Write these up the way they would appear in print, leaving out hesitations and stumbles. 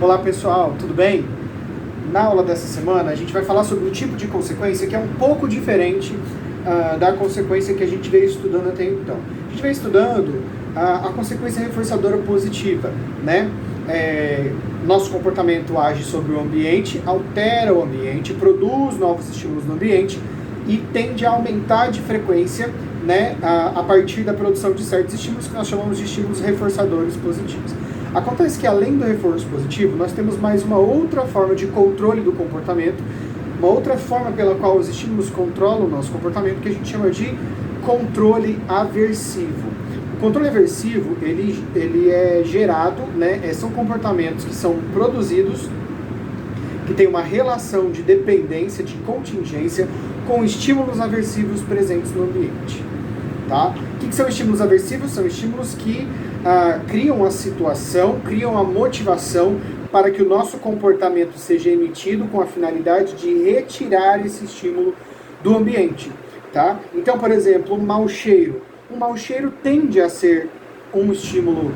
Olá pessoal, tudo bem? Na aula dessa semana a gente vai falar sobre um tipo de consequência que é um pouco diferente da consequência que a gente veio estudando até então. A gente veio estudando a consequência reforçadora positiva, né? Nosso comportamento age sobre o ambiente, altera o ambiente, produz novos estímulos no ambiente e tende a aumentar de frequência, né, a partir da produção de certos estímulos que nós chamamos de estímulos reforçadores positivos. Acontece que além do reforço positivo, nós temos mais uma outra forma de controle do comportamento, uma outra forma pela qual os estímulos controlam o nosso comportamento, que a gente chama de controle aversivo. O controle aversivo, ele é gerado, né, são comportamentos que são produzidos, que tem uma relação de dependência, de contingência, com estímulos aversivos presentes no ambiente. Tá? O que são estímulos aversivos? São estímulos que criam a situação, criam a motivação para que o nosso comportamento seja emitido com a finalidade de retirar esse estímulo do ambiente. Tá? Então, por exemplo, um mau cheiro. Um mau cheiro tende a ser um estímulo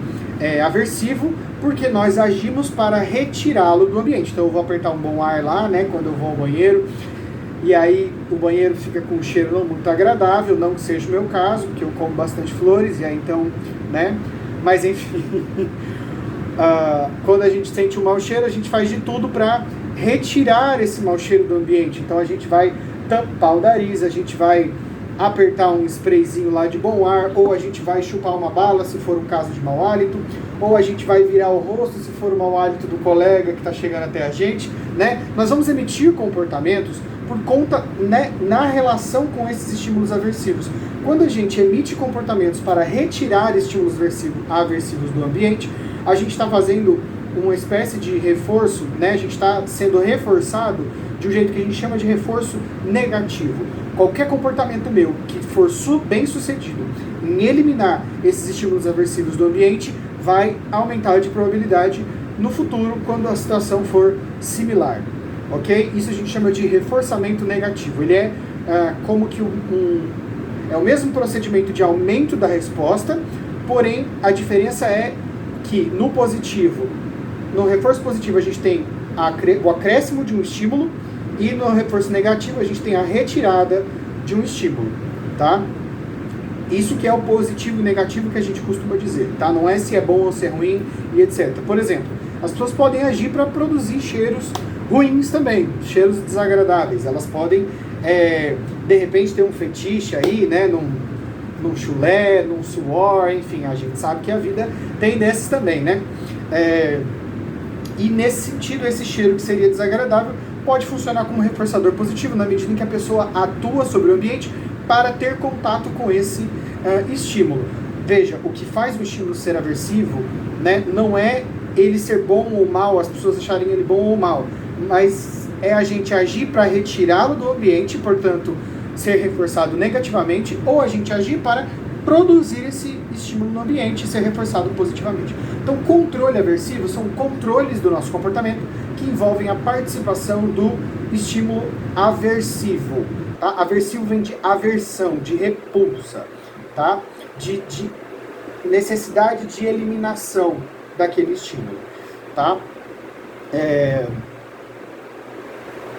aversivo, porque nós agimos para retirá-lo do ambiente. Então eu vou apertar um bom ar lá, né, quando eu vou ao banheiro, e aí o banheiro fica com um cheiro não muito agradável, não que seja o meu caso, porque eu como bastante flores, e aí então, né, mas enfim, quando a gente sente um mau cheiro, a gente faz de tudo para retirar esse mau cheiro do ambiente. Então a gente vai tampar o nariz, a gente vai apertar um sprayzinho lá de bom ar, ou a gente vai chupar uma bala se for um caso de mau hálito, ou a gente vai virar o rosto se for o mau hálito do colega que está chegando até a gente, né? Nós vamos emitir comportamentos por conta, né, na relação com esses estímulos aversivos. Quando a gente emite comportamentos para retirar estímulos aversivos do ambiente, a gente está fazendo uma espécie de reforço, né? A gente está sendo reforçado de um jeito que a gente chama de reforço negativo. Qualquer comportamento meu que for bem sucedido em eliminar esses estímulos aversivos do ambiente vai aumentar de probabilidade no futuro quando a situação for similar. Ok? Isso a gente chama de reforçamento negativo. Ele é como que é o mesmo procedimento de aumento da resposta, porém a diferença é que no reforço positivo a gente tem o acréscimo de um estímulo, e no reforço negativo a gente tem a retirada de um estímulo, tá? Isso que é o positivo e negativo que a gente costuma dizer, tá? Não é se é bom ou se é ruim e etc. Por exemplo, as pessoas podem agir para produzir cheiros ruins também, cheiros desagradáveis. Elas podem, de repente, ter um fetiche aí, né? Num chulé, num suor, enfim, a gente sabe que a vida tem desses também, né? E nesse sentido, esse cheiro que seria desagradável pode funcionar como reforçador positivo na medida em que a pessoa atua sobre o ambiente para ter contato com esse estímulo. Veja, o que faz o estímulo ser aversivo, né, não é ele ser bom ou mal, as pessoas acharem ele bom ou mal, mas é a gente agir para retirá-lo do ambiente, portanto, ser reforçado negativamente, ou a gente agir para produzir esse estímulo no ambiente e ser reforçado positivamente. Então, controle aversivo são controles do nosso comportamento que envolvem a participação do estímulo aversivo. Tá? Aversivo vem de aversão, de repulsa, tá? De necessidade de eliminação daquele estímulo. Tá?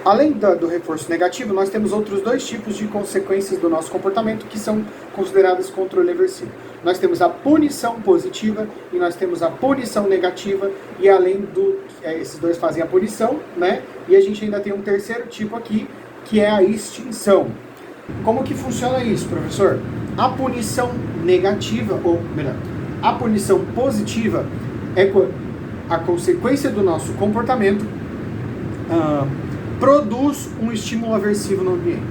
Além do reforço negativo, nós temos outros dois tipos de consequências do nosso comportamento que são consideradas controle aversivo. Nós temos a punição positiva e nós temos a punição negativa, e além esses dois fazem a punição, né? E a gente ainda tem um terceiro tipo aqui, que é a extinção. Como que funciona isso, professor? A punição negativa, ou melhor, a punição positiva é a consequência do nosso comportamento produz um estímulo aversivo no ambiente.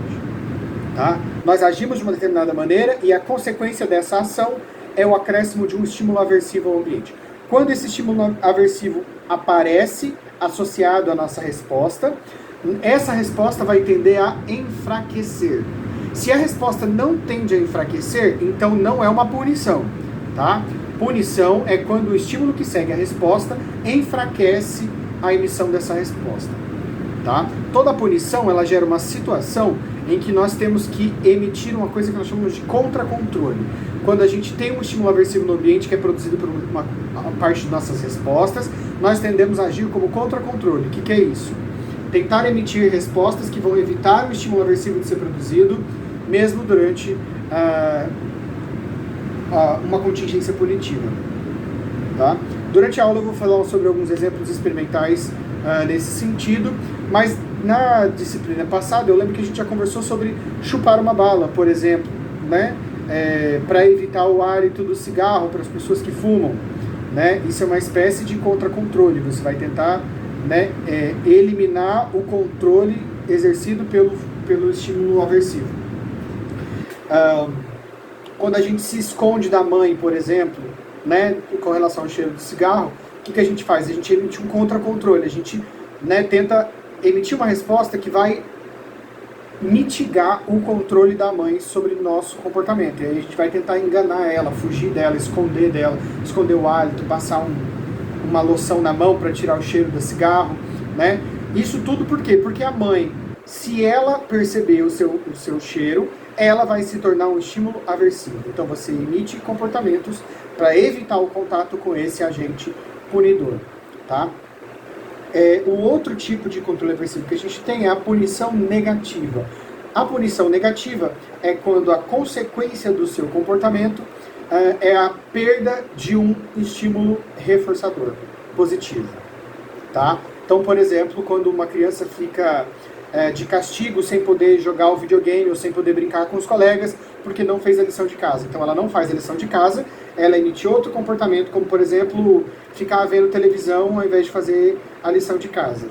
Tá? Nós agimos de uma determinada maneira e a consequência dessa ação é o acréscimo de um estímulo aversivo ao ambiente. Quando esse estímulo aversivo aparece associado à nossa resposta, essa resposta vai tender a enfraquecer. Se a resposta não tende a enfraquecer, então não é uma punição. Tá? Punição é quando o estímulo que segue a resposta enfraquece a emissão dessa resposta. Tá? Toda punição ela gera uma situação em que nós temos que emitir uma coisa que nós chamamos de contracontrole. Quando a gente tem um estímulo aversivo no ambiente que é produzido por uma parte de nossas respostas, nós tendemos a agir como contracontrole. O que é isso? Tentar emitir respostas que vão evitar o estímulo aversivo de ser produzido, mesmo durante uma contingência punitiva. Tá? Durante a aula eu vou falar sobre alguns exemplos experimentais nesse sentido, mas na disciplina passada eu lembro que a gente já conversou sobre chupar uma bala, por exemplo, né? Para evitar o hálito do cigarro para as pessoas que fumam. Né? Isso é uma espécie de contracontrole, você vai tentar, né, eliminar o controle exercido pelo estímulo aversivo. Quando a gente se esconde da mãe, por exemplo, né, com relação ao cheiro de cigarro, o que a gente faz? A gente emite um contracontrole, a gente, né, tenta emitir uma resposta que vai mitigar o controle da mãe sobre o nosso comportamento. E aí a gente vai tentar enganar ela, fugir dela, esconder o hálito, passar uma loção na mão para tirar o cheiro do cigarro, né? Isso tudo por quê? Porque a mãe, se ela perceber o seu cheiro, ela vai se tornar um estímulo aversivo. Então você emite comportamentos para evitar o contato com esse agente punidor, tá? O outro tipo de controle aversivo que a gente tem é a punição negativa. A punição negativa é quando a consequência do seu comportamento é a perda de um estímulo reforçador positivo, tá? Então, por exemplo, quando uma criança fica de castigo sem poder jogar o videogame ou sem poder brincar com os colegas porque não fez a lição de casa. Então ela não faz a lição de casa, ela emite outro comportamento, como por exemplo, ficar vendo televisão ao invés de fazer a lição de casa.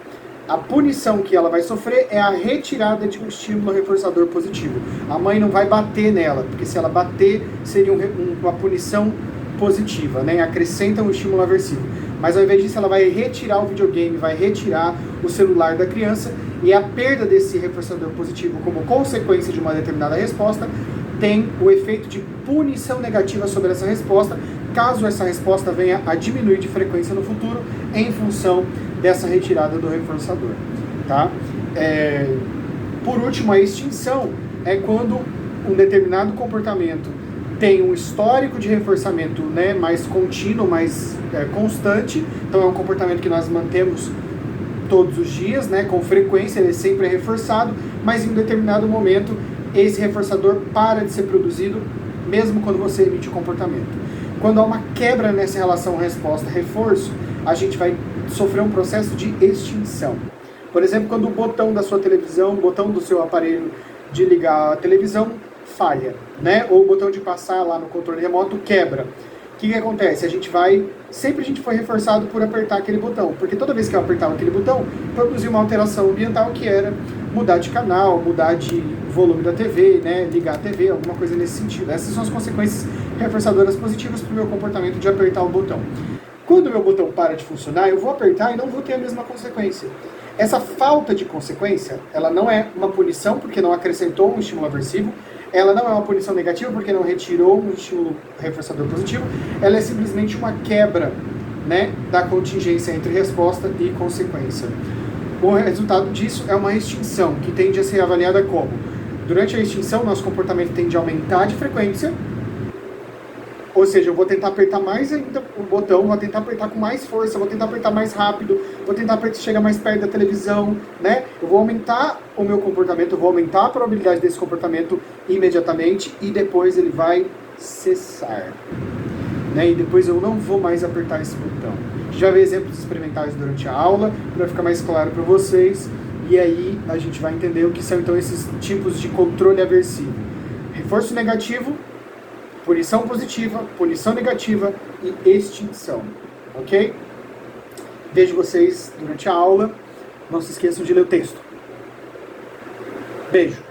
A punição que ela vai sofrer é a retirada de um estímulo reforçador positivo. A mãe não vai bater nela, porque se ela bater seria uma punição positiva, né? Acrescenta um estímulo aversivo. Mas ao invés disso ela vai retirar o videogame, vai retirar o celular da criança, e a perda desse reforçador positivo como consequência de uma determinada resposta tem o efeito de punição negativa sobre essa resposta, caso essa resposta venha a diminuir de frequência no futuro em função dessa retirada do reforçador. Tá? Por último, a extinção é quando um determinado comportamento tem um histórico de reforçamento, né, mais contínuo, mais constante. Então é um comportamento que nós mantemos todos os dias, né, com frequência, ele sempre é reforçado, mas em um determinado momento esse reforçador para de ser produzido, mesmo quando você emite o comportamento. Quando há uma quebra nessa relação resposta-reforço, a gente vai sofrer um processo de extinção. Por exemplo, quando o botão da sua televisão, o botão do seu aparelho de ligar a televisão falha, né? Ou o botão de passar lá no controle remoto quebra. O que acontece? Sempre a gente foi reforçado por apertar aquele botão, porque toda vez que eu apertava aquele botão, produzia uma alteração ambiental que era mudar de canal, mudar de volume da TV, né? Ligar a TV, alguma coisa nesse sentido. Essas são as consequências reforçadoras positivas para o meu comportamento de apertar o botão. Quando o meu botão para de funcionar, eu vou apertar e não vou ter a mesma consequência. Essa falta de consequência, ela não é uma punição porque não acrescentou um estímulo aversivo, ela não é uma punição negativa porque não retirou um estímulo reforçador positivo, ela é simplesmente uma quebra, né, da contingência entre resposta e consequência. O resultado disso é uma extinção, que tende a ser avaliada como: durante a extinção, nosso comportamento tende a aumentar de frequência, ou seja, eu vou tentar apertar mais ainda o botão, vou tentar apertar com mais força, vou tentar apertar mais rápido, vou tentar chegar mais perto da televisão, né? Eu vou aumentar o meu comportamento, eu vou aumentar a probabilidade desse comportamento imediatamente e depois ele vai cessar, né? E depois eu não vou mais apertar esse botão. Já vi exemplos experimentais durante a aula, para ficar mais claro para vocês, e aí a gente vai entender o que são então esses tipos de controle aversivo. Reforço negativo, punição positiva, punição negativa e extinção, ok? Vejo vocês durante a aula. Não se esqueçam de ler o texto. Beijo!